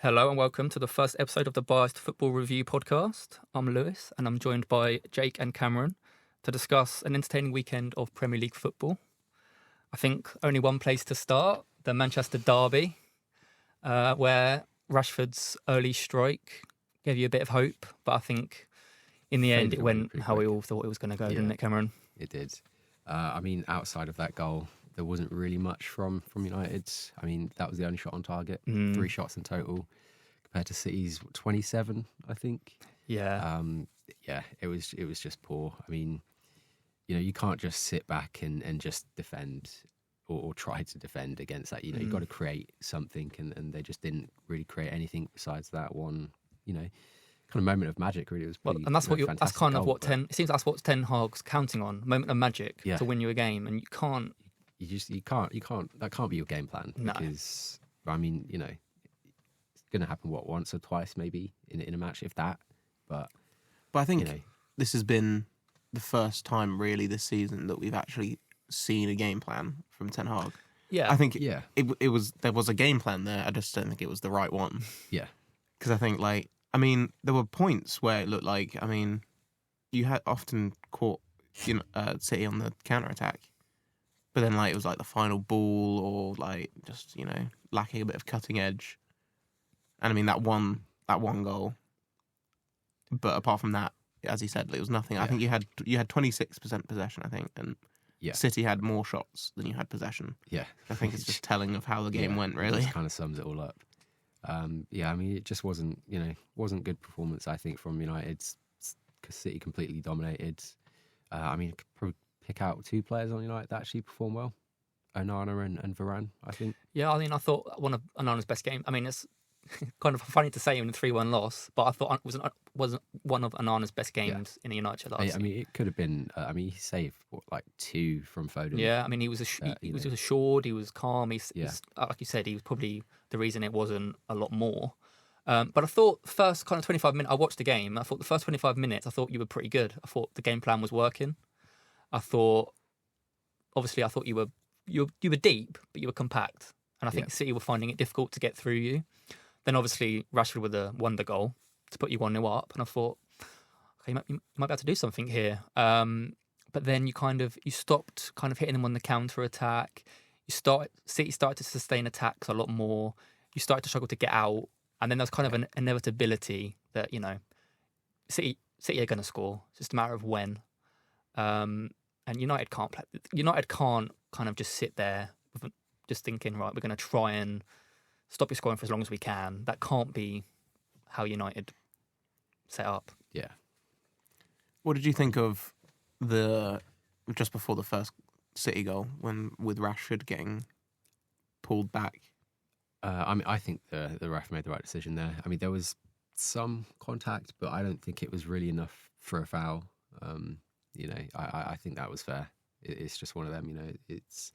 Hello and welcome to the first episode of the Biased Football Review podcast. I'm Lewis and I'm joined by Jake and Cameron to discuss an entertaining weekend of Premier League football. I think only one place to start, the Manchester Derby, where Rashford's early strike gave you a bit of hope, but I think in the end it went how we all thought it was going to go, didn't it, Cameron? It did. Outside of that goal, there wasn't really much from United. I mean, that was the only shot on target. 3 shots in total, compared to City's 27, I think. Yeah. It was just poor. I mean, you can't just sit back and just defend or try to defend against that. You've got to create something, and they just didn't really create anything besides that one, kind of moment of magic. Really, it was pretty, and that's that's kind of what it seems that's what Ten Hag's counting on, moment of magic to win you a game, and you can't. You can't. That can't be your game plan. No. Because I mean, it's going to happen once or twice maybe in a match, if that. But I think this has been the first time really this season that we've actually seen a game plan from Ten Hag. Yeah, I think there was a game plan there. I just don't think it was the right one. Yeah, because I think there were points where it looked like you had often caught City on the counter attack. But then, it was the final ball, or just lacking a bit of cutting edge. And I mean that one goal. But apart from that, as he said, it was nothing. Yeah. I think you had 26% possession, I think, and City had more shots than you had possession. Yeah, I think it's just telling of how the game went. Really, it just kind of sums it all up. I mean, it just wasn't good performance, I think, from United. Because City completely dominated. Probably pick out 2 players on United that actually performed well, Onana and Varane, I think. Yeah, I mean, I thought one of Onana's best games. I mean, it's kind of funny to say in a 3-1 loss, but I thought it was one of Onana's best games in a United last season. I mean, it could have been. He saved 2 from Foden. Yeah, I mean, he was assured, he was calm. He's like you said, he was probably the reason it wasn't a lot more. But I thought the first kind of 25 minutes, I watched the game. I thought the first 25 minutes, I thought you were pretty good. I thought the game plan was working. I thought you were deep, but you were compact, and I think City were finding it difficult to get through you. Then obviously Rashford with a wonder goal to put you 1-0 up, and I thought, okay, you might be able to do something here. But then you stopped kind of hitting them on the counter attack. City started to sustain attacks a lot more. You started to struggle to get out, and then there's kind of an inevitability that City are going to score. It's just a matter of when. And United can't play. United can't kind of just sit there just thinking, right, we're going to try and stop you scoring for as long as we can. That can't be how United set up. Yeah. What did you think of just before the first City goal, with Rashford getting pulled back? I think the ref made the right decision there. I mean, there was some contact, but I don't think it was really enough for a foul. I think that was fair. It's just one of them. It's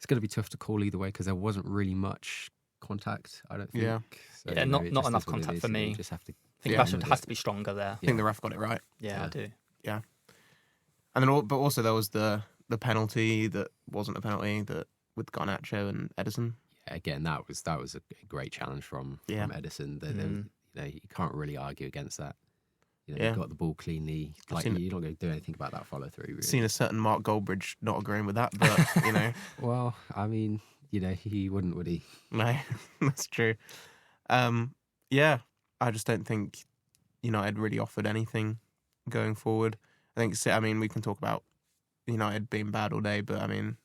going to be tough to call either way because there wasn't really much contact, I don't think. Yeah, so, not enough contact for me. Just have to. I think Rashford has to be stronger there. I think the ref got it right. Yeah, I do. Yeah, and then but also there was the penalty that wasn't a penalty with Garnacho and Ederson. Yeah, again, that was a great challenge from Ederson. You can't really argue against that. You got the ball cleanly. You're not going to do anything about that follow through. Really. Seen a certain Mark Goldbridge not agreeing with that, but Well, I mean, he wouldn't, would he? No, that's true. I just don't think United really offered anything going forward. I think we can talk about United being bad all day, but I mean,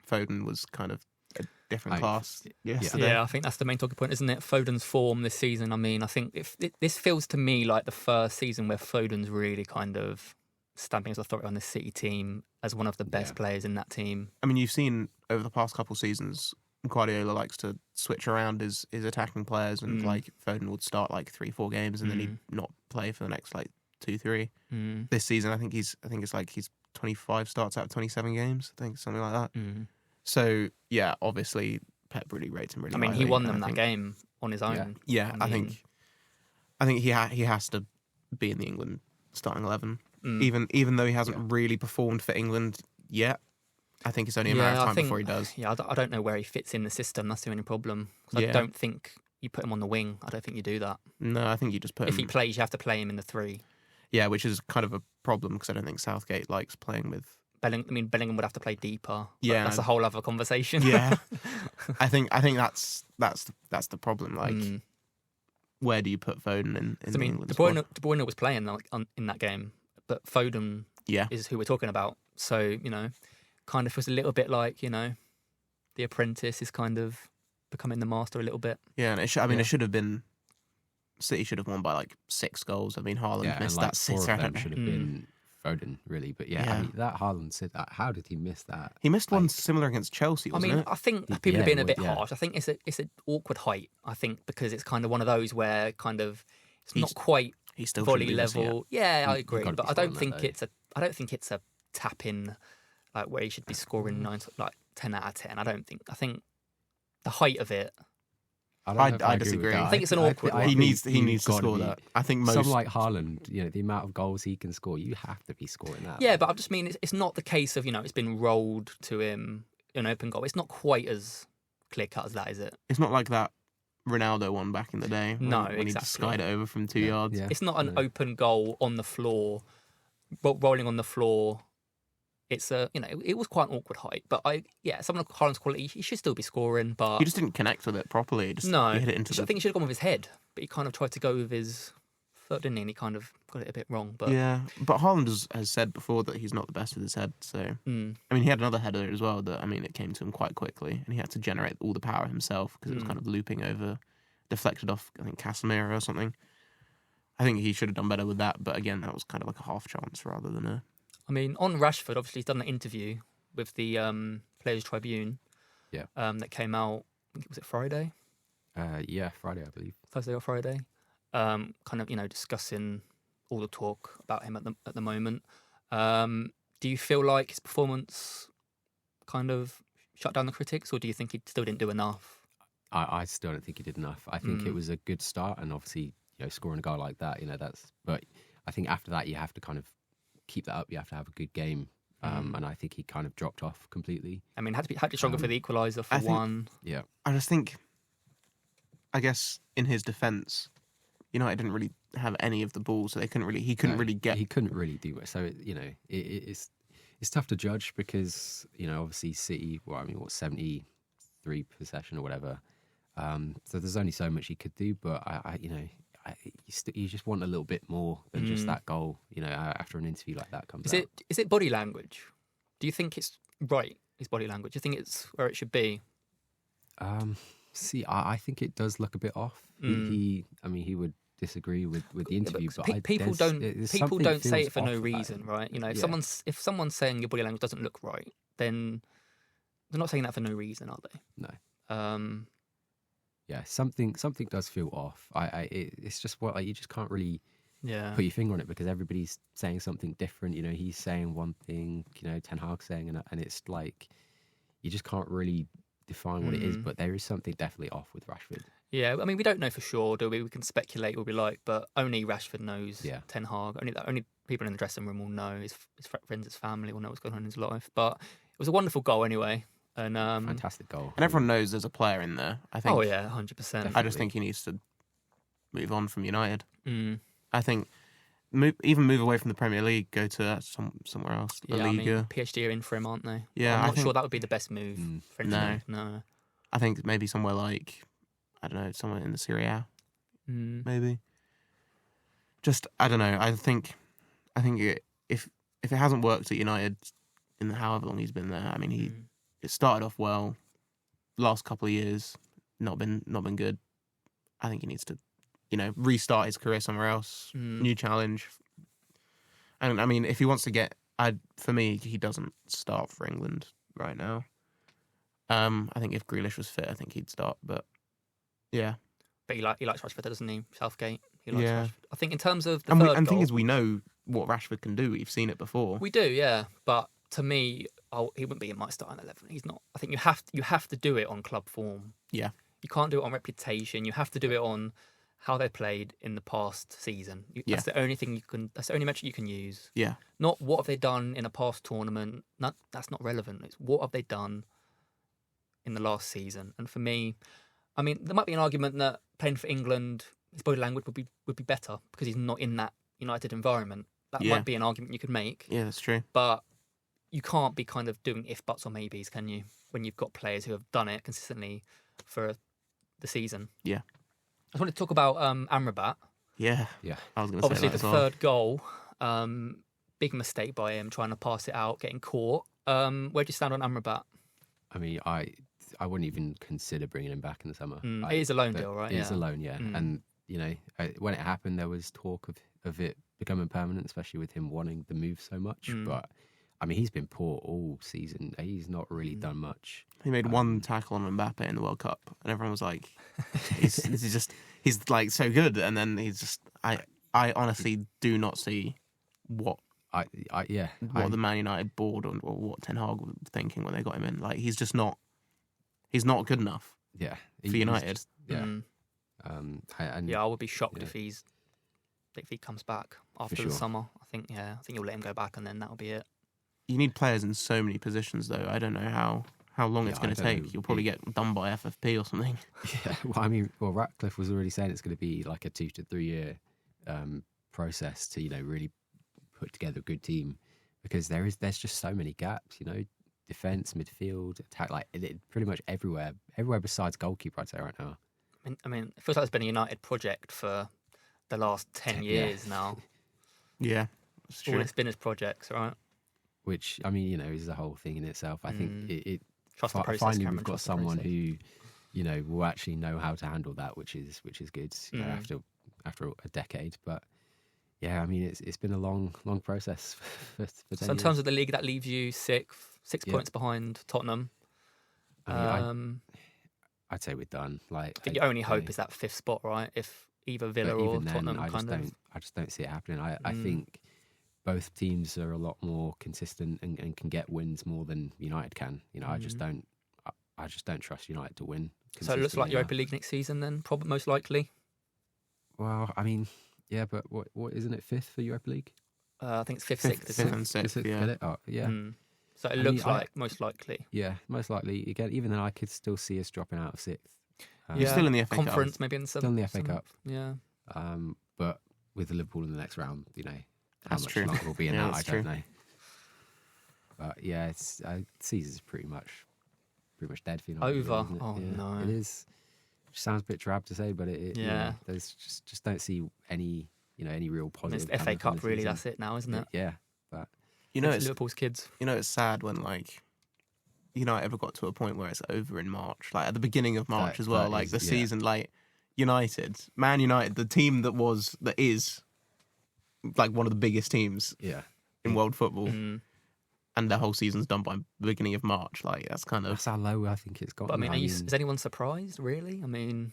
Foden was kind of a different class yesterday. Yeah, I think that's the main talking point, isn't it? Foden's form this season. I mean, I think this feels to me like the first season where Foden's really kind of stamping his authority on the City team as one of the best players in that team. I mean, you've seen over the past couple of seasons, Guardiola likes to switch around his attacking players, and Foden would start 3-4 games and then he'd not play for the next 2-3. This season, I think he's 25 starts out of 27 games. I think something like that. So yeah, obviously Pep really rates him really highly. I mean, he won them that game on his own. Yeah, I think he has to be in the England starting 11. Even though he hasn't really performed for England yet. I think it's only a matter of time before he does. Yeah, I don't know where he fits in the system. That's the only problem. I don't think you put him on the wing. I don't think you do that. No, I think you just put If him. he plays, you have to play him in the 3. Yeah, which is kind of a problem because I don't think Southgate likes playing with. Bellingham would have to play deeper. But Yeah. that's a whole other conversation. Yeah, I think that's the problem. Like, where do you put Foden in I the mean, England De squad? Bruyne was playing in that game, but Foden Yeah, is who we're talking about. So, kind of was a little bit like, the apprentice is kind of becoming the master a little bit. yeah, and it should have been. City should have won by like 6 goals. I mean, Haaland missed and like that 4 sitter. of I don't them know. should have been Foden, really. But yeah, Yeah. I mean, that Haaland said that. How did he miss that? He missed one Like- similar against Chelsea, wasn't it? I think people Yeah, are being a it bit was, yeah. harsh. I think it's an awkward height. I think because it's kind of one of those where kind of it's He's not quite He still volley shouldn't be missing it. level. Yeah, I You've agree, gotta be but I don't scoring think that, I don't think it's a tap in like where he should be scoring 10 out of 10. I think the height of it. I don't know if I agree with disagree. that. I think it's an awkward one. He needs to you've score gotta be- that. I think most. Someone like Haaland, the amount of goals he can score, you have to be scoring that. Yeah, but I just mean it's not the case of it's been rolled to him an open goal. It's not quite as clear cut as that, is it? It's not like that Ronaldo one back in the day. No, when he just skied it over from 2 yards. Yeah. It's not an No. open goal on the floor, rolling on the floor. It's it was quite an awkward height, but someone of Haaland's quality, he should still be scoring, but He just didn't connect with it properly. He hit it into I think he should have gone with his head, but he kind of tried to go with his foot, didn't he? And he kind of got it a bit wrong. But Yeah, but Haaland has said before that he's not the best with his head. So I mean, he had another header as well. That it came to him quite quickly, and he had to generate all the power himself because it was kind of looping over, deflected off. I think Casemiro or something. I think he should have done better with that. But again, that was kind of like a half chance rather than a. I mean, on Rashford, obviously he's done an interview with the Players Tribune. Yeah. That came out. I think was it Friday, Yeah, Friday, I believe. Thursday or Friday. Kind of discussing all the talk about him at the moment. Do you feel like his performance kind of shut down the critics, or do you think he still didn't do enough? I still don't think he did enough. I think it was a good start, and obviously, scoring a goal like that, that's. But I think after that, you have to kind of keep that up. You have to have a good game, and I think he kind of dropped off completely. I mean, had to be stronger for the equaliser for one. Yeah, I just think, I guess, in his defence, United didn't really have any of the ball, so he couldn't really get. He couldn't really do it. So it's tough to judge because obviously City. Well, I mean, 73 possession or whatever. So there's only so much he could do, but you just want a little bit more than just that goal. After an interview like that comes out. Is it body language? Do you think it's right? His body language. Do you think it's where it should be? I think it does look a bit off. He would disagree with the interview, but people don't say it for no feels off reason, about it. right? If someone's saying your body language doesn't look right, then they're not saying that for no reason, are they? No. Yeah, something does feel off. It's just what you just can't really put your finger on it because everybody's saying something different. He's saying one thing, Ten Hag saying, and it's like you just can't really define what it is. But there is something definitely off with Rashford. Yeah, I mean, we don't know for sure, do we? We can speculate what we like, but only Rashford knows. Yeah. Ten Hag. Only people in the dressing room will know. His friends, his family will know what's going on in his life. But it was a wonderful goal anyway. And Fantastic goal. And everyone knows there's a player in there. I think. Oh yeah, 100%. I just think he needs to move on from United. Mm. I think move away from the Premier League, go to somewhere else. La Yeah, I Liga. mean, PSG are in for him, aren't they? Yeah, I'm I not think- sure that would be the best move for him. No. No. I think maybe somewhere like, I don't know, somewhere in the Serie A, maybe. Just, I don't know. I think if it hasn't worked at United in however long he's been there, I mean, it started off well. Last couple of years, not been good. I think he needs to, restart his career somewhere else, new challenge. And I mean, if he wants to get, for me, he doesn't start for England right now. I think if Grealish was fit, I think he'd start. But yeah, But he likes Rashford, doesn't he? Southgate. He likes Yeah. Rashford. I think in terms of the and third the goal, thing is, we know what Rashford can do. We've seen it before. we do, yeah. But to me, he wouldn't be in my starting 11. He's not. I think you have to do it on club form. Yeah. You can't do it on reputation. You have to do it on how they played in the past season. That's the only thing you can. That's the only metric you can use. Yeah. Not what have they done in a past tournament. That's not relevant. It's what have they done in the last season. And for me, I mean, there might be an argument that playing for England, his body language would be better because he's not in that United environment. That Yeah. might be an argument you could make. Yeah, that's true. But you can't be kind of doing if, buts or maybes, can you? When you've got players who have done it consistently for the season. Yeah. I just wanted to talk about Amrabat. Yeah. Yeah. I was going to say Obviously, that the as well. third goal, big mistake by him trying to pass it out, getting caught. Where do you stand on Amrabat? I mean, I wouldn't even consider bringing him back in the summer. It is a loan deal, right? It is a loan, yeah. And when it happened, there was talk of it becoming permanent, especially with him wanting the move so much. But I mean, he's been poor all season. He's not really done much. He made one tackle on Mbappe in the World Cup, and everyone was like, he's like so good. And then he's just, I honestly do not see what the Man United board or what Ten Hag was thinking when they got him in. Like, he's not good enough. Yeah, for United. I would be shocked if he comes back after the summer. I think you'll let him go back, and then that'll be it. You need players in so many positions, though. I don't know how long it's going to take. You'll probably get done by FFP or something. Yeah, well, Ratcliffe was already saying it's going to be like a 2 to 3 year process to really put together a good team, because there's just so many gaps. Defense, midfield, attack, like pretty much everywhere besides goalkeeper, I'd say right now. I mean, it feels like it's been a United project for the last 10 years now. Yeah, it's true. All it's been as projects, right? Which, I mean, is the whole thing in itself. I think it trust the process, finally Cameron, we've got trust the someone process. who, will actually know how to handle that, which is good. After a decade, but yeah, I mean, it's been a long process for 10 So in years. terms of the league, that leaves you six points behind Tottenham. I'd say we're done. Like, I think your only hope is that 5th spot, right? If either Villa or Tottenham I just don't see it happening. I think both teams are a lot more consistent and can get wins more than United can. I just don't trust United to win. So it looks like Europa League next season then, probably most likely. Well, I mean, yeah, but what isn't it 5th for Europa League? I think it's 5th, 6th, isn't it? and 6th, Is it? yeah. Get it? Oh, yeah. So it looks like most likely. Yeah, most likely. Again, even then, I could still see us dropping out of 6th. You're still in the FA Conference, Cup. maybe in the 7th. Still in the FA Cup. Yeah. But with Liverpool in the next round, how That's much true. longer we'll be in Yeah, that, that's I don't true. know. But yeah, season's pretty much dead for United. Over. Isn't it? Oh, Yeah, no. it is. Which sounds a bit drab to say, but Yeah. there's just don't see any real And positive. it's the FA coming from Cup, the really. season. That's it now, isn't it? Yeah, but It's Liverpool's kids. It's sad when United ever got to a point where it's over in March, like at the beginning of March as well. that is, The yeah. season, Man United, the team that is like one of the biggest teams yeah, in world football, Mm. and their whole season's done by the beginning of March. Like, that's kind of that's how low I think it's gotten. But I mean, is anyone surprised, really? I mean,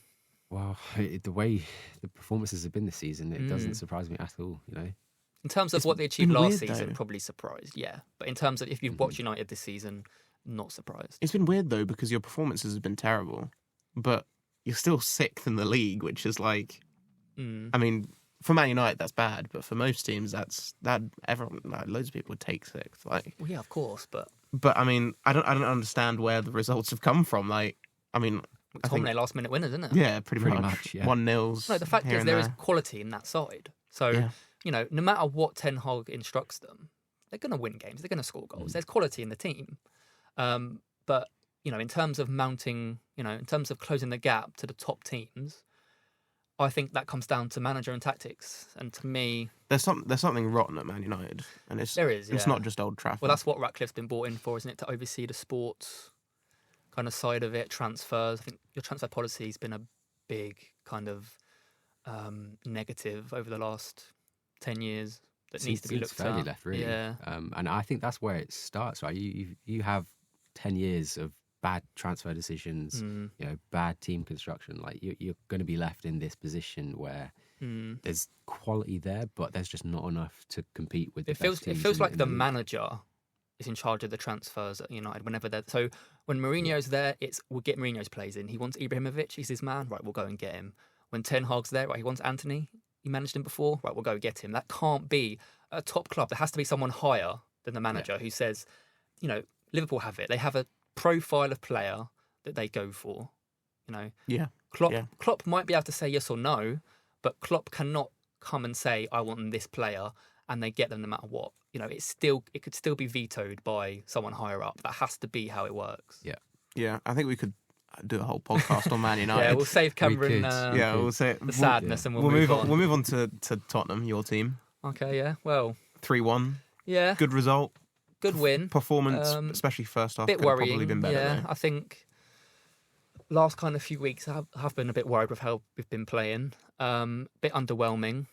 well, the way the performances have been this season, it doesn't surprise me at all. in terms of It's what they achieved been last weird, season, though. probably surprised, yeah. But in terms of if you've watched United this season, not surprised. It's been weird though, because your performances have been terrible, but you're still 6th in the league, which is like, Mm. I mean, for Man United that's bad, but for most teams everyone, loads of people would take 6th. Like, Well, yeah, of course, but but I mean, I don't understand where the results have come from. Like, I mean, I think, Tomlin last minute winners, isn't it? yeah, pretty Pretty much. much, yeah. 1-0s. No, the fact here is and there is there. quality in that side. So, Yeah. no matter what Ten Hag instructs them, they're going to win games. They're going to score goals. There's quality in the team. But, in terms of mounting, in terms of closing the gap to the top teams, I think that comes down to manager and tactics. And to me, There's something rotten at Man United, and there is. it's yeah. not just Old Trafford. Well, that's what Ratcliffe's been brought in for, isn't it? To oversee the sports kind of side of it, transfers. I think your transfer policy's been a big kind of negative over the last 10 years that needs to be Seems looked fairly at. left, really. Yeah. And I think that's where it starts, right? You have 10 years of bad transfer decisions, Mm. bad team construction. Like, you're going to be left in this position where Mm. there's quality there, but there's just not enough to compete with. It feels like the manager is in charge of the transfers at United whenever they're so when Mourinho's there, we'll get Mourinho's plays in. He wants Ibrahimovic, he's his man, right, we'll go and get him. When Ten Hag's there, right, he wants Anthony, he managed him before, right, we'll go get him. That can't be a top club. There has to be someone higher than the manager who says, Liverpool have it. They have a profile of player that they go for, Yeah. Klopp might be able to say yes or no, but Klopp cannot come and say, I want this player, and they get them no matter what. It could still be vetoed by someone higher up. That has to be how it works. Yeah, I think we could do a whole podcast on Man United. Yeah, we'll save Cameron we'll say the sadness and we'll move on. We'll move on to Tottenham, your team. Okay, yeah. Well, 3-1. Yeah. Good result. Good win. Performance, especially first half, bit could have worrying. probably been better. Yeah, though. I think last kind of few weeks I have been a bit worried with how we've been playing. Bit underwhelming.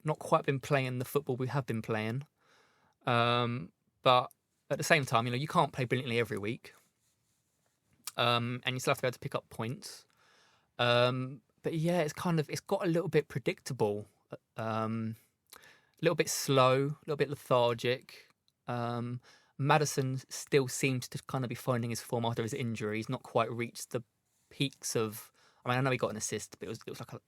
Not quite been playing the football we have been playing. But at the same time, you can't play brilliantly every week. And you still have to be able to pick up points. But yeah, it's got a little bit predictable. A little bit slow, a little bit lethargic. Maddison still seems to kind of be finding his form after his injury. He's not quite reached the peaks of. I know he got an assist, but it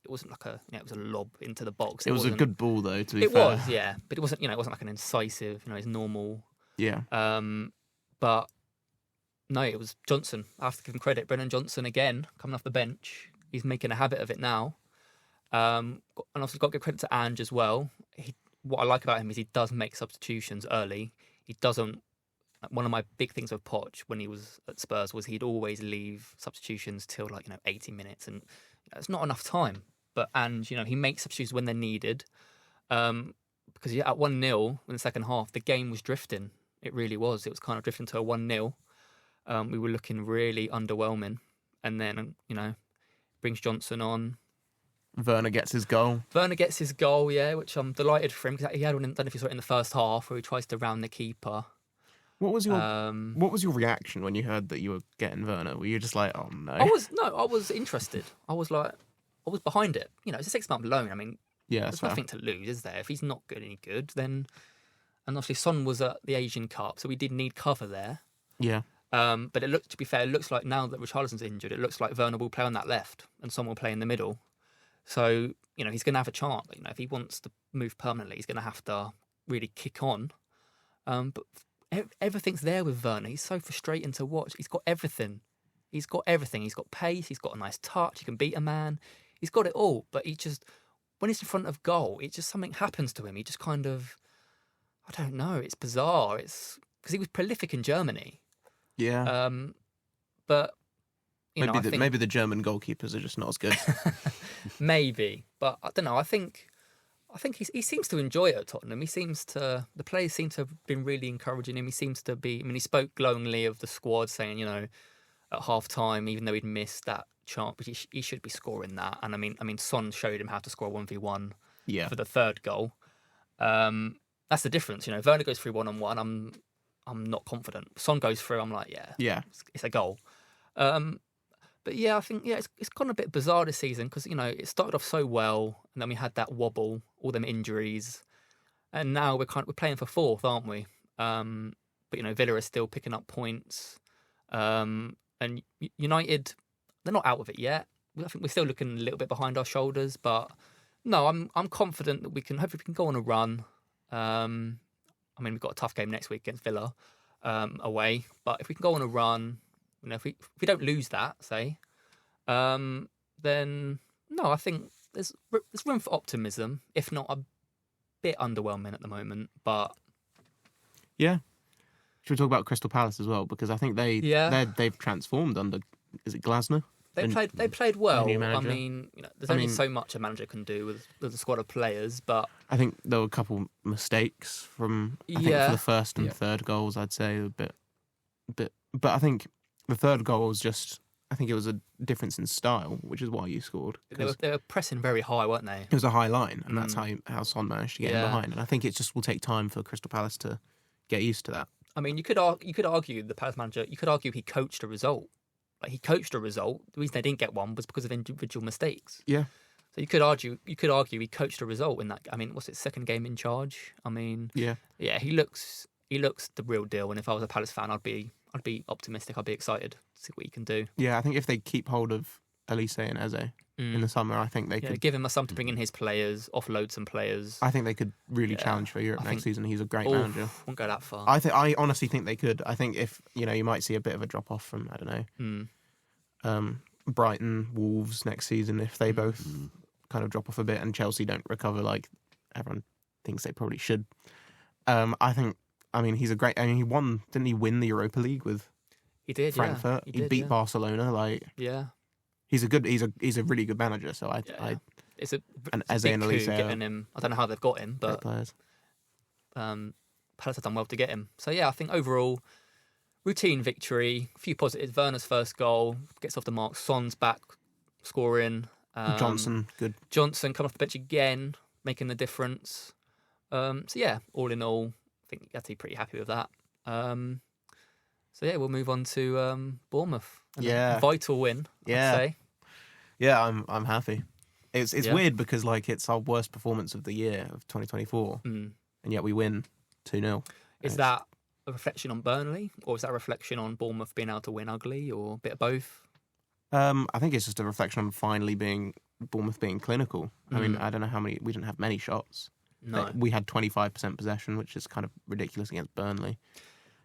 was a lob into the box. It was a good ball though. To be fair, it was, yeah, but it wasn't like an incisive, his normal. Yeah. But no, it was Johnson. I have to give him credit. Brennan Johnson again coming off the bench. He's making a habit of it now. And also got to give credit to Ange as well. What I like about him is he does make substitutions early. He doesn't. One of my big things with Poch when he was at Spurs was he'd always leave substitutions till 80 minutes, and it's not enough time. But Ange, he makes substitutions when they're needed. Because at 1-0 in the second half, the game was drifting. It really was. It was kind of drifting to a 1-0. We were looking really underwhelming, and then brings Johnson on. Werner gets his goal. Yeah, which I'm delighted for him because he had one. I don't know if you saw it in the first half where he tries to round the keeper. What was your reaction when you heard that you were getting Werner? Were you just like, oh no? I was interested. I was behind it. It's a 6-month loan. I mean, yeah, there's nothing to lose, is there? If he's not any good, then. And obviously Son was at the Asian Cup, so we did need cover there. Yeah. But to be fair, it looks like now that Richarlison's injured, it looks like Werner will play on that left and Son will play in the middle. So, he's going to have a chance. If he wants to move permanently, he's going to have to really kick on. But everything's there with Werner. He's so frustrating to watch. He's got everything. He's got pace. He's got a nice touch. He can beat a man. He's got it all. But when he's in front of goal, something happens to him. He just kind of, I don't know. It's bizarre. It's because he was prolific in Germany. Yeah. But maybe the German goalkeepers are just not as good. Maybe, but I don't know. I think he seems to enjoy it at Tottenham. The players seem to have been really encouraging him. He seems to be. I mean, he spoke glowingly of the squad, saying at half time, even though he'd missed that chance, but he should be scoring that. And I mean, Son showed him how to score a 1v1 for the third goal. That's the difference. Werner goes through 1-on-1. I'm not confident. Son goes through. I'm like, yeah, it's a goal. But yeah, I think it's gone a bit bizarre this season because it started off so well, and then we had that wobble, all them injuries, and now we're playing for fourth, aren't we? But Villa are still picking up points, and United, they're not out of it yet. I think we're still looking a little bit behind our shoulders, but no, I'm confident that hopefully we can go on a run. We've got a tough game next week against Villa away, but if we can go on a run. If we don't lose that, say, then no, I think there's room for optimism. If not, a bit underwhelming at the moment, but yeah. Should we talk about Crystal Palace as well? Because I think they've transformed under. Is it Glasner? They played well. I mean, there's only so much a manager can do with a squad of players, but I think there were a couple mistakes from for the first and third goals. I'd say a bit, but I think. The third goal was I think it was a difference in style, which is why you scored. They were pressing very high, weren't they? It was a high line, and that's how Son managed to get in behind. And I think it just will take time for Crystal Palace to get used to that. I mean, you could argue the Palace manager. You could argue he coached a result. He coached a result. The reason they didn't get one was because of individual mistakes. Yeah. So you could argue he coached a result in that. I mean, what's it? Second game in charge. I mean, yeah. He looks the real deal. And if I was a Palace fan, I'd be optimistic. I'd be excited to see what he can do. Yeah, I think if they keep hold of Elise and Eze in the summer, I think they could give him something to bring in his players, offload some players. I think they could really challenge for Europe next season. He's a great manager. Won't go that far. I honestly think they could. I think if you might see a bit of a drop off from I don't know. Brighton, Wolves next season if they both kind of drop off a bit and Chelsea don't recover like everyone thinks they probably should. He's a great. I mean, he won. Didn't he win the Europa League with? He did. Frankfurt. Yeah. He beat Barcelona. Like, yeah. He's a really good manager. So it's a Eze big and coup Elise getting him. I don't know how they've got him, but players. Palace have done well to get him. So yeah, I think overall routine victory. A few positives. Werner's first goal gets off the mark. Son's back scoring. Johnson, good. Johnson coming off the bench again, making the difference. So yeah, all in all, I think you have to be pretty happy with that. So yeah, we'll move on to Bournemouth. Yeah, vital win. Yeah, I'd say. Yeah, I'm happy. It's weird because like it's our worst performance of the year of 2024, and yet we win 2-0. Is that a reflection on Burnley, or is that a reflection on Bournemouth being able to win ugly, or a bit of both? I think it's just a reflection on finally Bournemouth being clinical. I mean, I don't know how many. We didn't have many shots. No, we had 25% possession, which is kind of ridiculous against Burnley.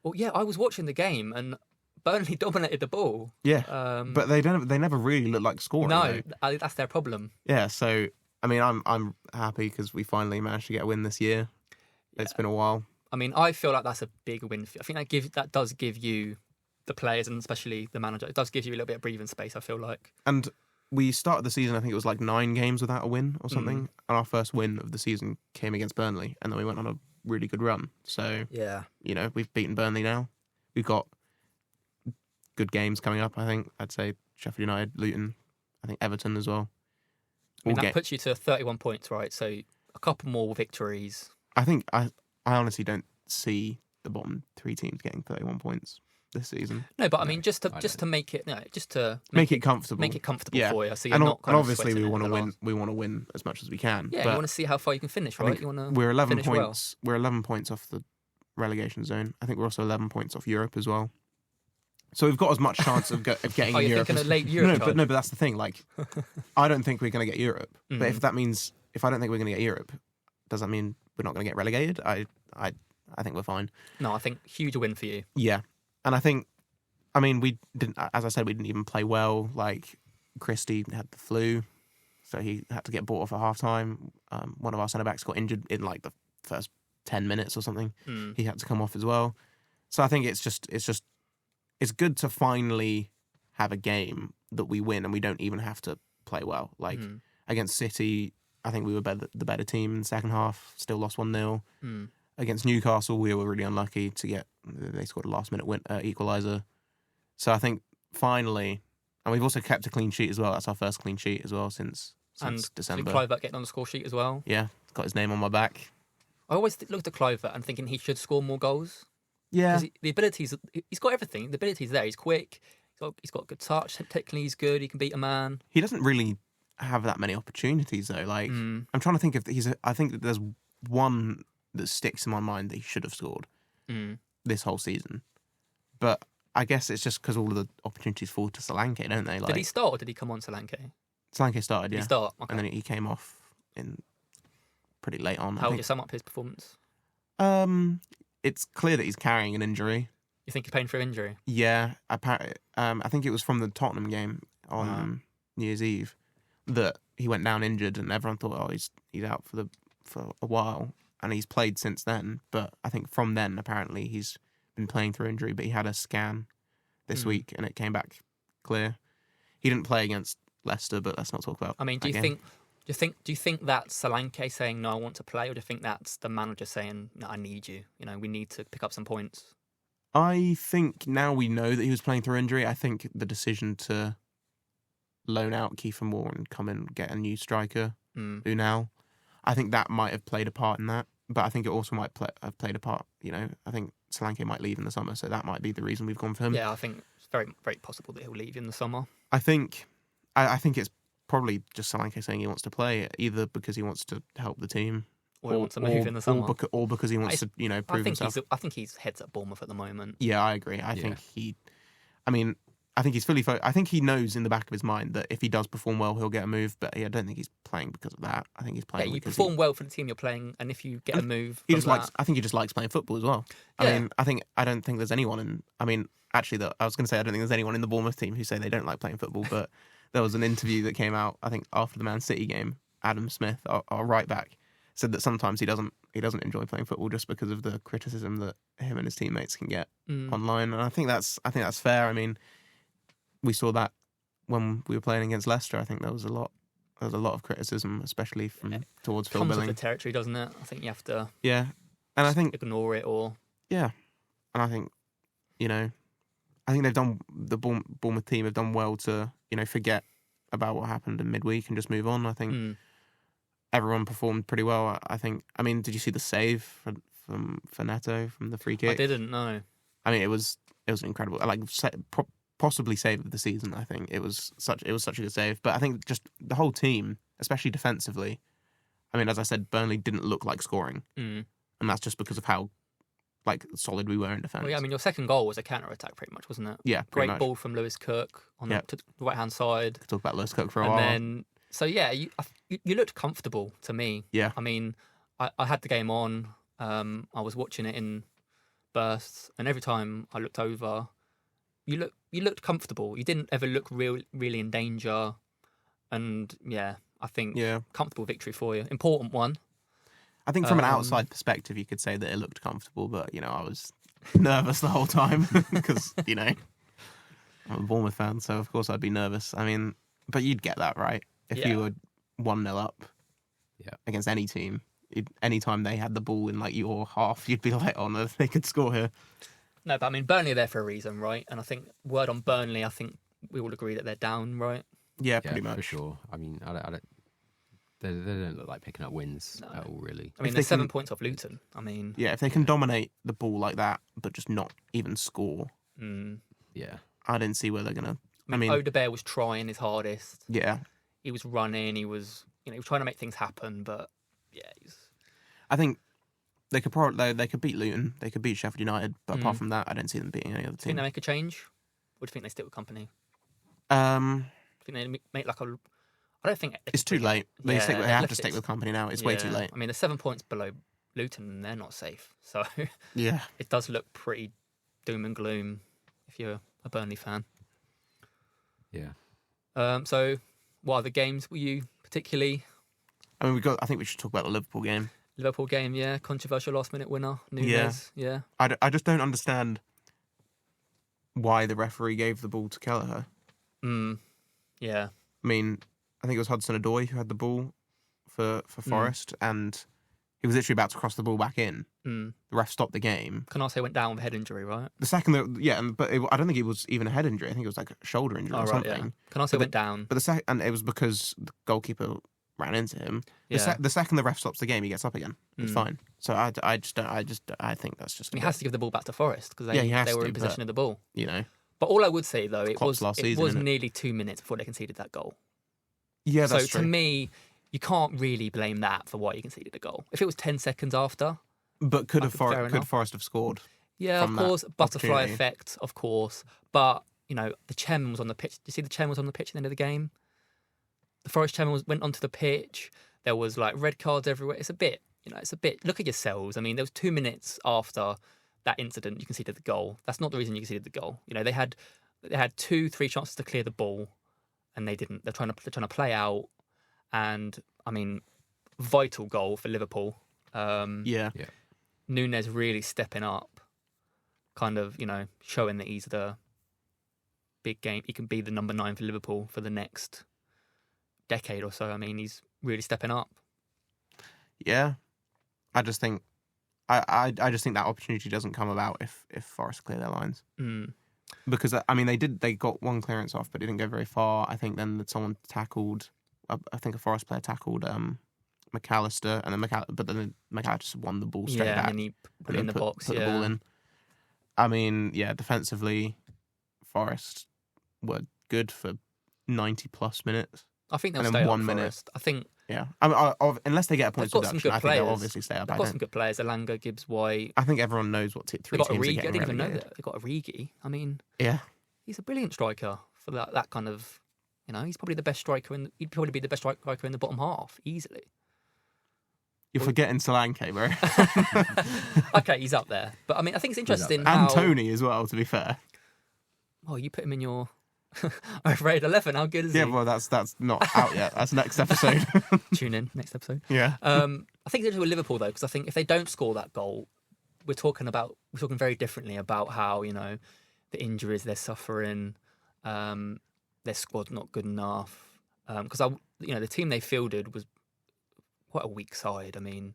Well, yeah, I was watching the game and Burnley dominated the ball. Yeah, but they never really look like scoring. No, that's their problem. Yeah, so I mean, I'm happy because we finally managed to get a win this year. Yeah. It's been a while. I mean, I feel like that's a big win for you. I think that does give you, the players and especially the manager, it does give you a little bit of breathing space, I feel like. And we started the season, I think it was like 9 games without a win or something. And our first win of the season came against Burnley, and then we went on a really good run. So, yeah, we've beaten Burnley now. We've got good games coming up, I think. I'd say Sheffield United, Luton, I think Everton as well. I mean, that puts you to 31 points, right? So a couple more victories. I think I honestly don't see the bottom 3 teams getting 31 points this season. No, but I mean, just to make it, just to make it comfortable. Make it comfortable for you. So you're and not kind and of obviously we want to win. last. We want to win as much as we can. Yeah, but you want to see how far you can finish, right? You want to. We're 11 finish points. well. We're 11 points off the relegation zone. I think we're also 11 points off Europe as well. So we've got as much chance of getting you're Europe. Thinking of late Europe? No, but that's the thing. Like, I don't think we're going to get Europe. But if I don't think we're going to get Europe, does that mean we're not going to get relegated? I think we're fine. No, I think huge win for you. Yeah, and I think, I mean, we didn't. As I said, we didn't even play well. Like, Christie had the flu, so he had to get brought off at half time. One of our centre backs got injured in like the first 10 minutes or something. He had to come off as well. So I think it's good to finally have a game that we win and we don't even have to play well. Like against City, I think we were the better team in the second half, still lost 1-0. Against Newcastle, we were really unlucky they scored a last minute equaliser. So I think finally, and we've also kept a clean sheet as well. That's our first clean sheet as well since December. And Kluivert getting on the score sheet as well. Yeah, got his name on my back. I always looked at Kluivert and thinking he should score more goals. Yeah, the abilities, he's got everything. The ability's there. He's quick. He's got good touch. Technically, he's good. He can beat a man. He doesn't really have that many opportunities though. Like I'm trying to think if I think that there's one that sticks in my mind that he should have scored this whole season. But I guess it's just because all of the opportunities fall to Solanke, don't they? Like, did he start or did he come on Solanke? Solanke started, yeah. He started, okay. And then he came off in pretty late on. How would you sum up his performance? It's clear that he's carrying an injury. You think he's paying for injury? Yeah, apparently. I think it was from the Tottenham game on New Year's Eve that he went down injured, and everyone thought, oh, he's out for a while, and he's played since then. But I think from then, apparently, he's been playing through injury. But he had a scan this week, and it came back clear. He didn't play against Leicester, but let's not talk about. I mean, do you think that's Solanke saying no, I want to play, or do you think that's the manager saying no, I need you? We need to pick up some points. I think now we know that he was playing through injury. I think the decision to loan out Kiefer Moore and come and get a new striker, Unal, I think that might have played a part in that. But I think it also might have played a part. I think Solanke might leave in the summer, so that might be the reason we've gone for him. Yeah, I think it's very, very possible that he'll leave in the summer. I think it's probably just Solanke saying he wants to play, either because he wants to help the team, or he wants to move in the summer, or because he wants to, prove himself. I think he's heads at Bournemouth at the moment. Yeah, I agree. I think I mean, I think he's fully. I think he knows in the back of his mind that if he does perform well, he'll get a move. But I don't think he's playing because of that. I think he's playing. Yeah, you because perform well for the team you're playing, and if you get a move, he from just likes. I think he just likes playing football as well. Yeah. I don't think there's anyone in. I mean, actually, I was going to say I don't think there's anyone in the Bournemouth team who say they don't like playing football. But there was an interview that came out, I think, after the Man City game. Adam Smith, our right back, said that sometimes he doesn't enjoy playing football just because of the criticism that him and his teammates can get online. And I think that's fair. I mean, we saw that when we were playing against Leicester. I think there was a lot of criticism, especially towards Phil comes Billing. with the territory, doesn't it? I think you have to And I think ignore it or and I think I think they've done the Bournemouth team have done well to forget about what happened in midweek and just move on. I think everyone performed pretty well. I mean, did you see the save for Neto from the free kick? I didn't know. I mean, it was incredible. Like possibly save of the season. I think it was such a good save. But I think just the whole team, especially defensively. I mean, as I said, Burnley didn't look like scoring, and that's just because of how solid we were in defence. Well, yeah, I mean, your second goal was a counter attack, pretty much, wasn't it? Yeah, great much. ball from Lewis Cook on the right hand side. Could talk about Lewis Cook for a and while. Then, so yeah, you looked comfortable to me. Yeah, I mean, I had the game on. I was watching it in bursts, and every time I looked over, you looked comfortable. You didn't ever look really in danger, and yeah, I think comfortable victory for you. Important one. I think from an outside perspective, you could say that it looked comfortable, but I was nervous the whole time because I'm a Bournemouth fan, so of course I'd be nervous. I mean, but you'd get that, right? If you were 1-0 up against any team, any time they had the ball in your half, you'd be like, oh no, they could score here. No, but I mean, Burnley are there for a reason, right? And I think word on Burnley, I think we all agree that they're down, right? Yeah, pretty much for sure. I mean, I don't. They don't look like picking up wins at all, really. I mean, they're 7 points off Luton. I mean... Yeah, if they can dominate the ball like that, but just not even score, I didn't see where they're going to... I mean, Odebear was trying his hardest. Yeah. He was running, he was trying to make things happen, but I think they could beat Luton, they could beat Sheffield United, but apart from that, I don't see them beating any other team. Think they make a change? Or do you think they stick with company? I think they make I don't think it's too late. They have to stick with company now. It's way too late. I mean, they're 7 points below Luton, and they're not safe. So it does look pretty doom and gloom if you're a Burnley fan. Yeah. So, what other games were you particularly? I mean, I think we should talk about the Liverpool game. Liverpool game, yeah, controversial last-minute winner, Nunez, yeah. I just don't understand why the referee gave the ball to Kelleher. Yeah. I mean, I think it was Hudson-Odoi who had the ball for Forest, and he was literally about to cross the ball back in. The ref stopped the game. Canate went down with a head injury, right? The second, I don't think it was even a head injury. I think it was like a shoulder injury or something. Yeah. Canate went down. But and it was because the goalkeeper ran into him. The second the ref stops the game, he gets up again. It's fine. So I think that's just... He has to give the ball back to Forest because they were in possession of the ball. But all I would say, though, it was nearly 2 minutes before they conceded that goal. Yeah, that's true. So to me, you can't really blame that for why you conceded a goal. If it was 10 seconds after... But could Forest have scored? Yeah, of course. Butterfly effect, of course. But, the chairman was on the pitch. Did you see the chairman was on the pitch at the end of the game? The Forest chairman went onto the pitch. There was, red cards everywhere. It's a bit... Look at yourselves. I mean, there was 2 minutes after that incident you conceded the goal. That's not the reason you conceded the goal. They had 2-3 chances to clear the ball, and they didn't. They're trying to play out, and I mean, vital goal for Liverpool. Nunez really stepping up, kind of showing that he's the big game. He can be the number 9 for Liverpool for the next decade or so. I mean, he's really stepping up. Yeah, I just think I just think that opportunity doesn't come about if Forest clear their lines. Because I mean they got one clearance off, but it didn't go very far. I think then that someone tackled. I think a Forest player tackled McAllister, and then McAllister won the ball straight back. And he put it in the box. Put the ball in. I mean, defensively, Forest were good for 90+ minutes. I think they'll stay up. 1 minute. Forest. I think. Yeah, I mean, unless they get a points deduction, I think they'll obviously stay up. They've got some good players: Elanga, Gibbs, White. I think everyone knows what three teams are getting relegated. I didn't even know that they got Origi. I mean, yeah, he's a brilliant striker for that kind of. He's probably the best striker he'd probably be the best striker in the bottom half easily. You're forgetting Solanke, bro. Okay, he's up there, but I mean, I think it's interesting and Tony as well. To be fair. Oh, you put him in your overrated 11. How good is he? Yeah, well, that's not out yet. That's next episode. Tune in next episode. Yeah. I think it's interesting with Liverpool though, because I think if they don't score that goal, we're talking very differently about how the injuries they're suffering, their squad's not good enough. Because the team they fielded was quite a weak side. I mean,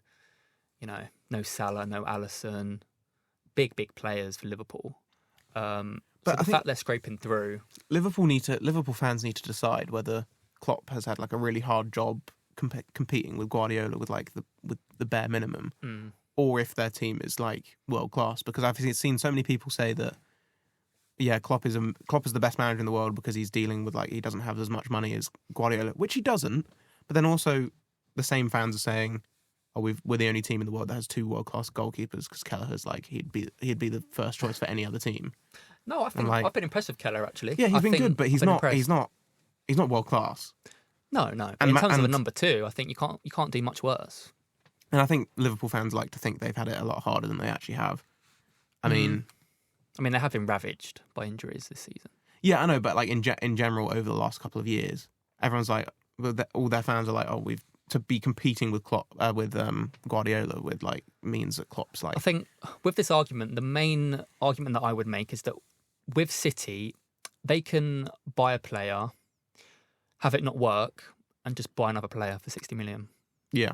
no Salah, no Alisson, big players for Liverpool. But the fact they're scraping through, Liverpool fans need to decide whether Klopp has had like a really hard job competing with Guardiola with the bare minimum, or if their team is like world class. Because I've seen so many people say that, yeah, Klopp is the best manager in the world because he's dealing with he doesn't have as much money as Guardiola, which he doesn't. But then also the same fans are saying, "Oh, we're the only team in the world that has 2 world class goalkeepers," because Kelleher's he'd be the first choice for any other team. No, I think I've been impressed with Keller actually. Yeah, he's been good, but he's not world class. No. But in terms of a number 2, I think you can't do much worse. And I think Liverpool fans like to think they've had it a lot harder than they actually have. I mean, they have been ravaged by injuries this season. Yeah, I know, but in general, over the last couple of years, everyone's all their fans are "Oh, we've to be competing with Klopp, with Guardiola, with means that Klopp's I think with this argument, the main argument that I would make is that with City, they can buy a player, have it not work, and just buy another player for 60 million. Yeah.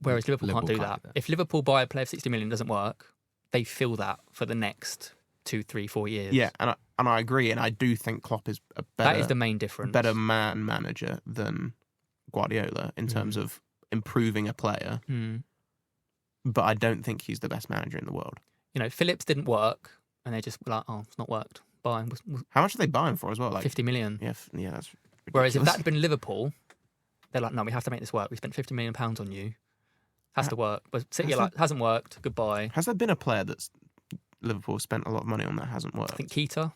Whereas Liverpool can't do that. If Liverpool buy a player for 60 million and it doesn't work, they feel that for the next 2, 3, 4 years. Yeah, and I agree, and I do think Klopp is a better. That is the main difference. Better manager than Guardiola in terms of improving a player. But I don't think he's the best manager in the world. Phillips didn't work, and they just were like, "Oh, it's not worked." Buy him. How much did they buy him for as well? 50 million. Yeah, that's ridiculous. Whereas if that had been Liverpool, they're like, "No, we have to make this work. We spent 50 million pounds on you. Has to work." But City hasn't worked. Goodbye. Has there been a player that's Liverpool spent a lot of money on that hasn't worked? I think Keita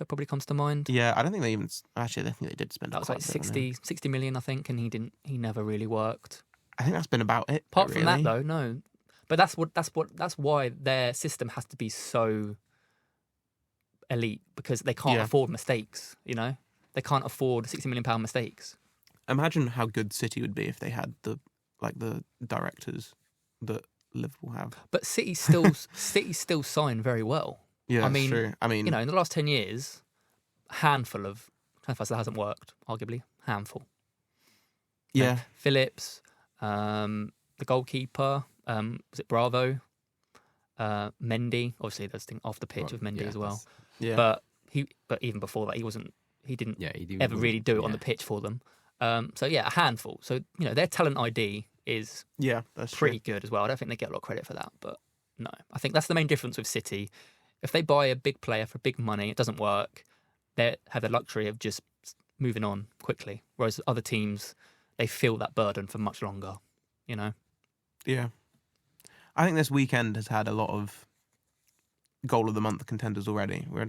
probably comes to mind. Yeah, I don't think they even. Actually, I think they did spend. That was 60 million, I think, and he never really worked. I think that's been about it. Apart from that, though, no. But that's why their system has to be so elite, because they can't afford mistakes. They can't afford £60 million mistakes. Imagine how good City would be if they had the directors that Liverpool have. But City still sign very well. Yeah, that's true. I mean, in the last 10 years, a handful of transfers that hasn't worked. Arguably, handful. Yeah, Phillips, the goalkeeper. Was it Bravo? Mendy. Obviously, there's thing off the pitch with Mendy as well. Yeah. But even before that, he didn't ever really do it on the pitch for them. So a handful. So their talent ID is that's pretty true. good as well. I don't think they get a lot of credit for that, but no, I think that's the main difference with City. If they buy a big player for big money, it doesn't work. They have the luxury of just moving on quickly, whereas other teams, they feel that burden for much longer. Yeah. I think this weekend has had a lot of goal of the month contenders already. We're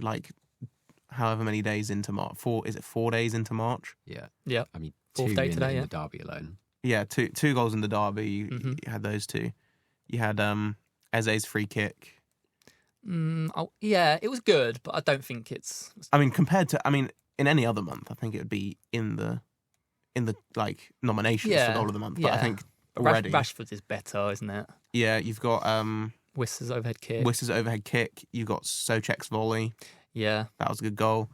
however many days into March. 4 days into March? Yeah. I mean, 4th 2 day in today, the derby alone. Yeah, two goals in the derby. You had those 2. You had Eze's free kick. It was good, but I don't think it's. I mean, in any other month, I think it would be in the nominations for goal of the month. But I think already Rashford's is better, isn't it? Yeah, you've got Wissa's overhead kick. You've got Souček's volley. Yeah, that was a good goal.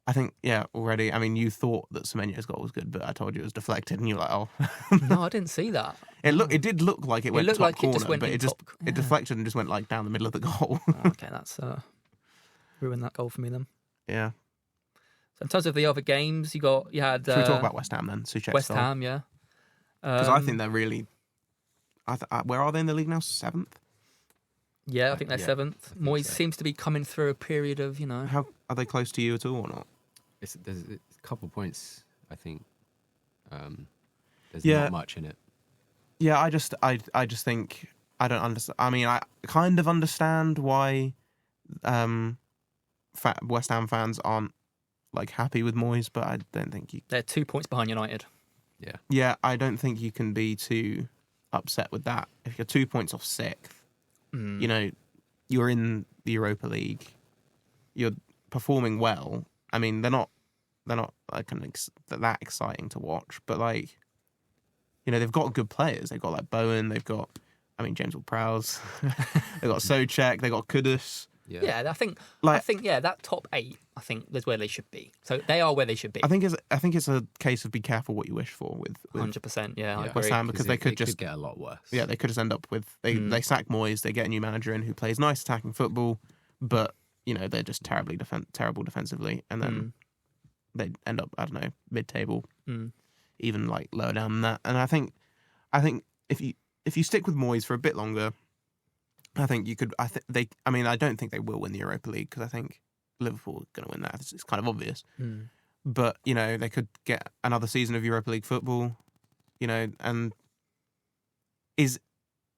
I think, already. I mean, you thought that Semenyo's goal was good, but I told you it was deflected, and you were like, "Oh." No, I didn't see that. It did look like it went top corner, but it deflected and just went down the middle of the goal. Okay, that's ruined that goal for me then. Yeah. So in terms of the other games, you had. Should we talk about West Ham then? Souček's West goal. Ham, yeah. Because I think they're really. Where are they in the league now? 7th. Yeah, I think they're 7th. Moyes seems to be coming through a period of, How are they close to you at all or not? There's a couple points, I think. There's not much in it. Yeah, I just think I don't understand. I mean, I kind of understand why West Ham fans aren't like happy with Moyes, but I don't think They're 2 points behind United. Yeah, I don't think you can be too upset with that. If you're 2 points off sixth, you know, you're in the Europa League, you're performing well. I mean, they're not like that exciting to watch, but like, you know, they've got good players. They've got like Bowen. They've got, I mean, James Ward-Prowse. They've got Souček. They've got Kudus. Yeah, I think that top 8, I think that's where they should be. So they are where they should be. I think it's a case of be careful what you wish for with 100%. Yeah, I agree. West Ham, because they could just get a lot worse. Yeah, they could just end up with they sack Moyes, they get a new manager in who plays nice attacking football, but you know they're just terrible defensively, and then they end up, I don't know, mid-table, even like lower down than that. And I think if you stick with Moyes for a bit longer, I think you could. I don't think they will win the Europa League, because I think Liverpool are going to win that. It's kind of obvious. But you know, they could get another season of Europa League football. You know, and is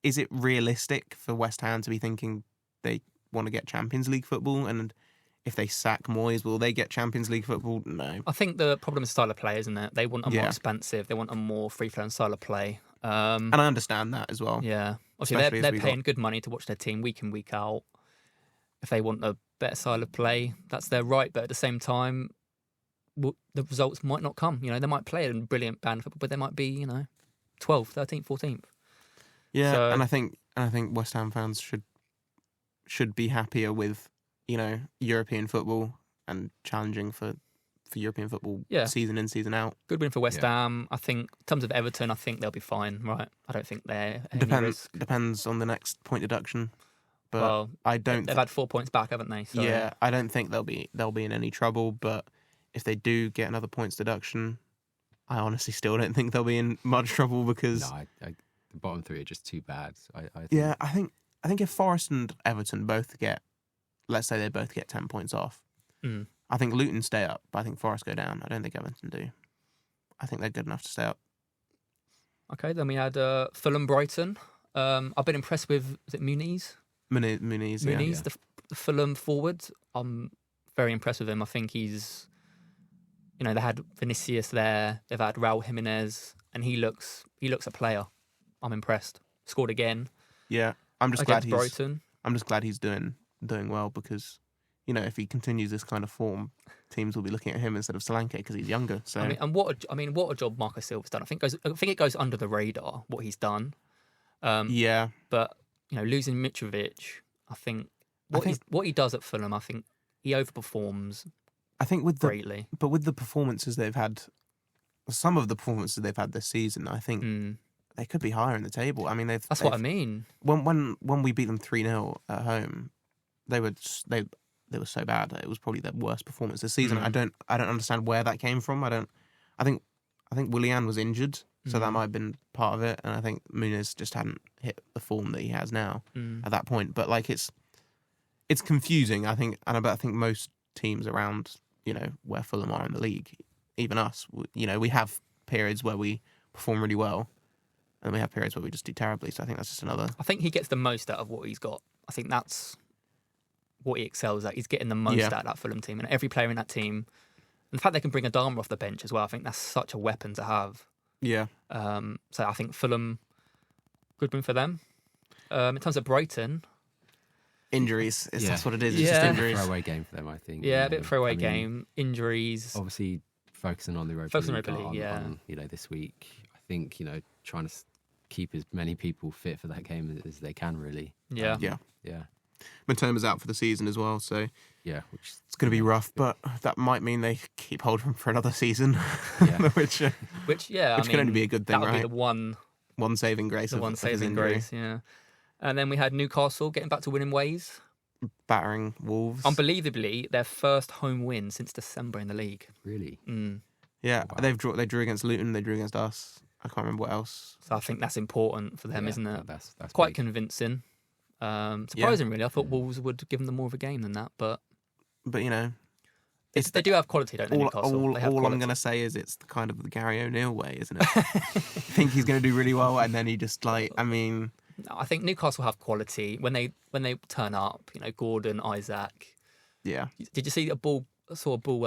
it realistic for West Ham to be thinking they want to get Champions League football? And if they sack Moyes, will they get Champions League football? No. I think the problem is style of play, isn't it? They want a more expansive. They want a more free-flowing style of play. And I understand that as well. Yeah. Obviously, they're paying good money to watch their team week in, week out. If they want a better style of play, that's their right. But at the same time, the results might not come. You know, they might play a brilliant band football, but they might be, 12th, 13th, 14th. Yeah, so, and I think West Ham fans should be happier with, European football and challenging for European football season in, season out. Good win for West Ham. I think in terms of Everton, I think they'll be fine, right? I don't think they're any risk. Depends on the next point deduction. But I don't. They've had 4 points back, haven't they? So. Yeah, I don't think they'll be in any trouble. But if they do get another points deduction, I honestly still don't think they'll be in much trouble, because the bottom three are just too bad. I think if Forest and Everton both get, let's say they both get 10 points off, I think Luton stay up, but I think Forest go down. I don't think Everton do. I think they're good enough to stay up. Okay, then we had Fulham Brighton. I've been impressed with, is it Muniz? Muniz, yeah. The Fulham forward. I'm very impressed with him. I think he's, they had Vinicius there. They've had Raul Jimenez, and he looks a player. I'm impressed. Scored again. Yeah, I'm just glad Brighton. I'm just glad he's doing well, because, if he continues this kind of form, teams will be looking at him instead of Solanke, because he's younger. So what a job Marco Silva's done. I think it goes under the radar what he's done. But losing Mitrovic, I think what he does at Fulham, I think he overperforms. I think greatly, but with the performances they've had, some of the performances they've had this season, I think they could be higher in the table. I mean, that's what I mean. When we beat them 3-0 at home, they were so bad. It was probably their worst performance this season. I don't understand where that came from. I think Willian was injured, so that might have been part of it. And I think Muniz just hadn't hit the form that he has now at that point. But like it's confusing. I think most teams around where Fulham are in the league, even us, we have periods where we perform really well, and we have periods where we just do terribly. So I think that's just another. I think he gets the most out of what he's got. I think that's what he excels at. He's getting the most out of that Fulham team, and every player in that team. In fact, they can bring Adama off the bench as well. I think that's such a weapon to have. Yeah. So I think Fulham, good win for them. In terms of Brighton, injuries. That's what it is. It's just injuries. Throwaway game for them, I think. Yeah, a bit of throwaway game. Injuries. Obviously, focusing on the Europa League. On, this week. I think trying to keep as many people fit for that game as they can. Really. Yeah. Yeah. Mitoma's out for the season as well, so which it's going to be rough. But that might mean they keep hold of him for another season, which can only be a good thing, that would right? be the one saving grace. The one saving grace, yeah. And then we had Newcastle getting back to winning ways, battering Wolves. Unbelievably, their first home win since December in the league. Really? Yeah, wow. They drew against Luton. They drew against us. I can't remember what else. So I think that's important for them, isn't it? That's quite big. Convincing. Surprising, really. I thought Wolves would give them more of a game than that, but they do have quality, don't they? Newcastle. All I'm going to say is it's kind of the Gary O'Neill way, isn't it? I think he's going to do really well, and then he just I think Newcastle have quality when they turn up. Gordon, Isaac, Yeah. Did you see a ball? I saw a ball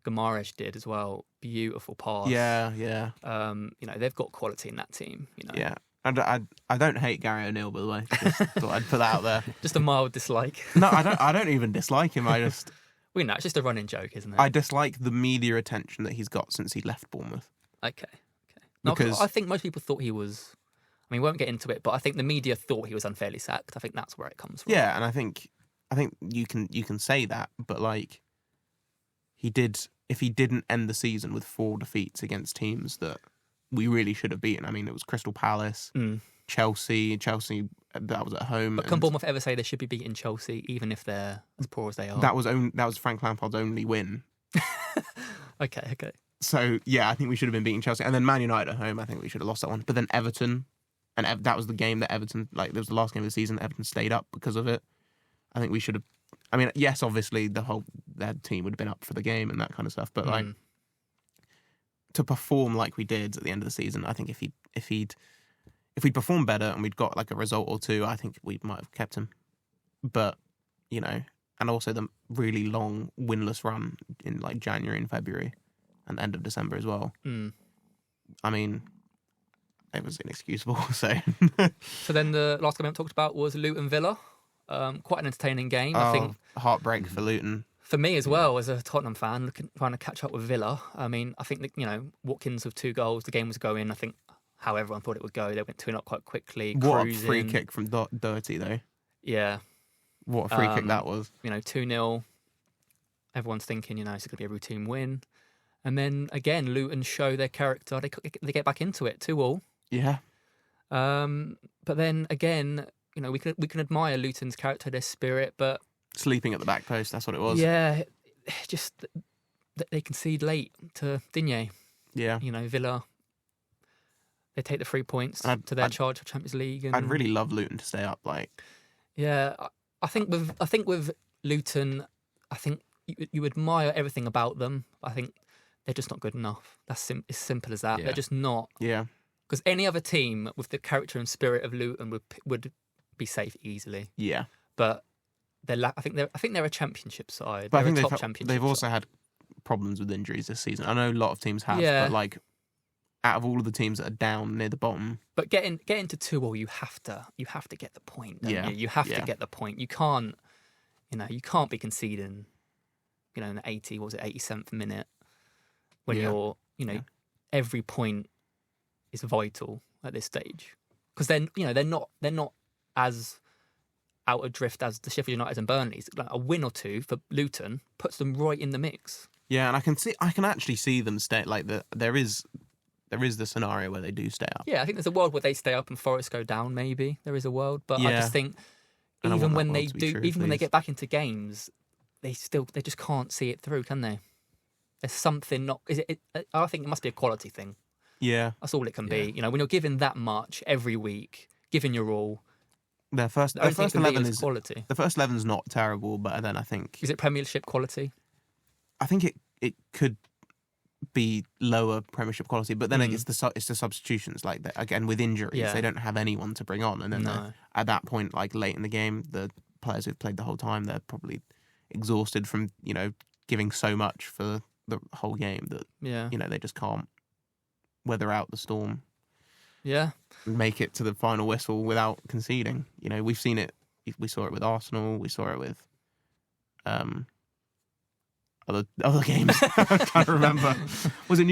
Guimaraes did as well. Beautiful pass. Yeah. They've got quality in that team. Yeah. I don't hate Gary O'Neill, by the way. Just thought I'd put that out there. Just a mild dislike. No, I don't even dislike him. It's just a running joke, isn't it? I dislike the media attention that he's got since he left Bournemouth. Okay. No, Because I think most people thought he was. I mean, we won't get into it, but I think the media thought he was unfairly sacked. I think that's where it comes from. Yeah, and I think you can say that, but like if he didn't end the season with 4 defeats against teams that we really should have beaten. I mean, it was Crystal Palace, Chelsea, that was at home. But can Bournemouth ever say they should be beating Chelsea, even if they're as poor as they are? That was Frank Lampard's only win. Okay. So, yeah, I think we should have been beating Chelsea. And then Man United at home, I think we should have lost that one. But then Everton, and that was the game that Everton, like, it was the last game of the season, Everton stayed up because of it. I think we should have, I mean, yes, obviously, their team would have been up for the game and that kind of stuff. But, like, to perform like we did at the end of the season, I think if we'd performed better and we'd got, like, a result or two, I think we might have kept him. But, and also the really long winless run in, like, January and February. And end of December as well. I mean, it was inexcusable. So then the last game I talked about was Luton Villa. Quite an entertaining game. I think heartbreak for Luton. For me as well, as a Tottenham fan, trying to catch up with Villa. I mean, I think that, Watkins with 2 goals, the game was going. I think how everyone thought it would go. They went 2-0 quite quickly. What cruising. A free kick from Doherty though. Yeah. What a free kick that was. 2-0. Everyone's thinking, it's going to be a routine win. And then again, Luton show their character. They get back into it, 2-2. Yeah. But then again, we can admire Luton's character, their spirit, but sleeping at the back post. That's what it was. Yeah, just they concede late to Digne. Yeah. Villa. They take the 3 points to their charge for Champions League. And, I'd really love Luton to stay up. Yeah, I think with Luton, I think you admire everything about them. I think they're just not good enough. That's as simple as that. Yeah. They're just not. Yeah. Because any other team with the character and spirit of Luton would be safe easily. Yeah. But I think they're a championship side. But they're I think a top championship. They've also had problems with injuries this season. I know a lot of teams have, Yeah. but out of all of the teams that are down near the bottom, but getting to 2-2, you have to get the point. Don't Yeah. you? You have Yeah. to get the point. You can't be conceding. In the 87th minute. When you're, every point is vital at this stage, because then they're not as out adrift as the Sheffield United and Burnley's. Like a win or two for Luton puts them right in the mix. Yeah, and I can actually see them stay. There is the scenario where they do stay up. Yeah, I think there's a world where they stay up and Forest go down. Maybe there is a world, but I Yeah. just think And I even want when that they world to be do, true, even when they please. get back into games, they just can't see it through, can they? There's something not. I think it must be a quality thing. Yeah. That's all it can be. When you're giving that much every week, giving your all. Their first The only thing it can be 11 is is quality. the first 11's not terrible, but then I think Is it Premiership quality? it could be lower Premiership quality, but then it's the substitutions. Again with injuries, Yeah. they don't have anyone to bring on, and then No. at that point, late in the game, the players who've played the whole time, they're probably exhausted from giving so much for the whole game that Yeah. they just can't weather out the storm. Yeah. Make it to the final whistle without conceding. We've seen it. We saw it with Arsenal. We saw it with other games. I can't remember. Was it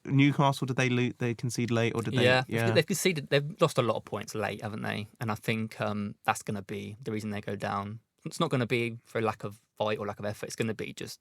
Newcastle? Did they concede late or did they? Yeah. They've conceded. They've lost a lot of points late, haven't they? And I think that's going to be the reason they go down. It's not going to be for lack of fight or lack of effort. It's going to be just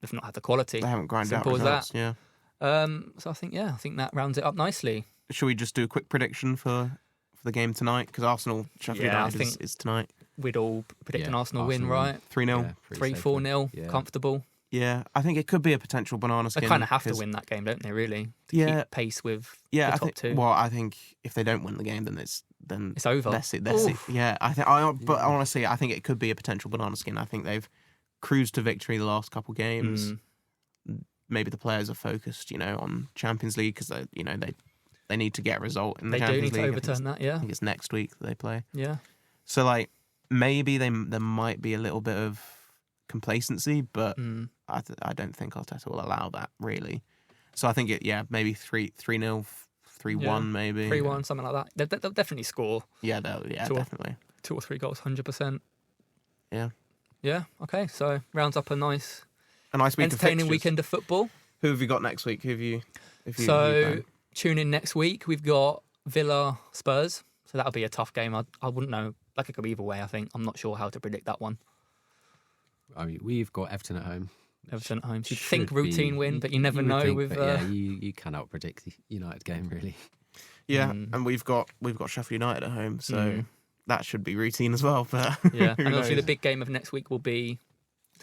they've not had the quality. They haven't grinded out Simple as results. that. Yeah. So I think that rounds it up nicely. Should we just do a quick prediction for the game tonight? Because Arsenal Sheffield United is tonight. We'd all predict an Arsenal win, Arsenal right? 3-0. 3-4-0, comfortable. Yeah, I think it could be a potential banana skin. They kind of have to win that game, don't they? Really, to keep pace with the top two. Well, I think if they don't win the game, then it's over. That's it. Yeah, but honestly, I think it could be a potential banana skin. I think they've cruised to victory the last couple games. Maybe the players are focused, on Champions League because they need to get a result in the Champions League. They do need to overturn that. Yeah, I think it's next week that they play. Yeah. So maybe there might be a little bit of complacency, but I don't think Arteta will allow that really. So I think maybe 3-0, 3-1 maybe. 3-1, something like that. They'll definitely score. Yeah, definitely. 2 or 3 goals, 100%. Yeah. Yeah, okay. So rounds up a nice week entertaining weekend of football. Who have you got next week? So tune in next week. We've got Villa Spurs. So that'll be a tough game. I wouldn't know. Like, it could be either way, I think. I'm not sure how to predict that one. I mean, we've got Everton at home. Everton at home. So you'd think routine win, but you never know. You cannot predict the United game, really. Yeah, and we've got Sheffield United at home, so that should be routine as well. But yeah, and obviously the big game of next week will be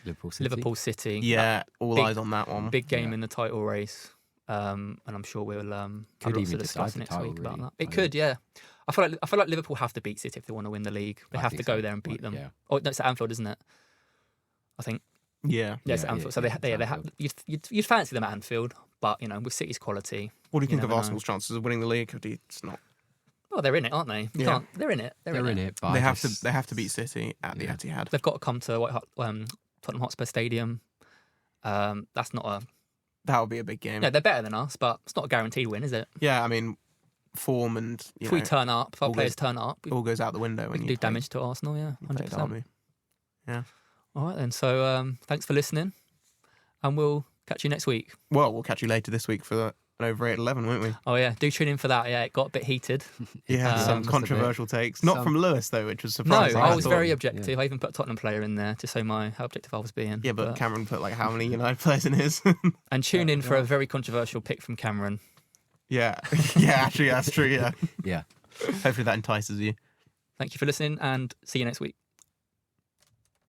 Liverpool City. Yeah, all eyes on that one. Big game in the title race. And I'm sure we'll could even discuss next title, week about really. that. It could, yeah. I feel like Liverpool have to beat City if they want to win the league. They have to go there and beat them. Yeah. Oh no, it's at Anfield, isn't it? I think. Yeah, it's at Anfield. So they have. You'd fancy them at Anfield, but with City's quality. What do you think of Arsenal's chances of winning the league? Or do you just not? Well, they're in it, aren't they? They're in it. They're in it. But they have to beat City at the Etihad. They've got to come to Tottenham Hotspur Stadium. That's not a. That would be a big game. Yeah, they're better than us, but it's not a guaranteed win, is it? Yeah, I mean, form and if we turn up, if our players turn up, it all goes out the window. We can do damage to Arsenal. Yeah, 100%. Yeah. All right then. So thanks for listening, and we'll catch you next week. Well, we'll catch you later this week for an over 8-11, won't we? Oh yeah, do tune in for that. Yeah, it got a bit heated. Yeah, some controversial takes. Not from Lewis though, which was surprising. No, I was very objective. I even put a Tottenham player in there to show how objective I was being. Yeah, but Cameron put how many United players in his. And tune in for a very controversial pick from Cameron. Yeah, actually that's true. Yeah. Yeah. Hopefully that entices you. Thank you for listening, and see you next week.